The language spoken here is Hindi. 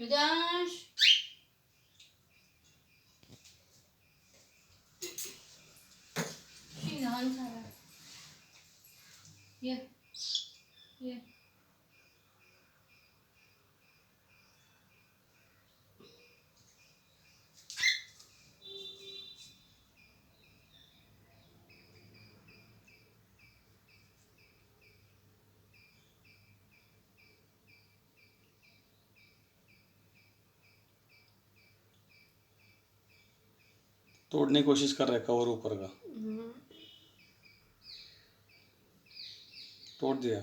विदांश नहान सारा ये तोड़ने की कोशिश कर रहा है कवर ऊपर का। तोड़ दिया।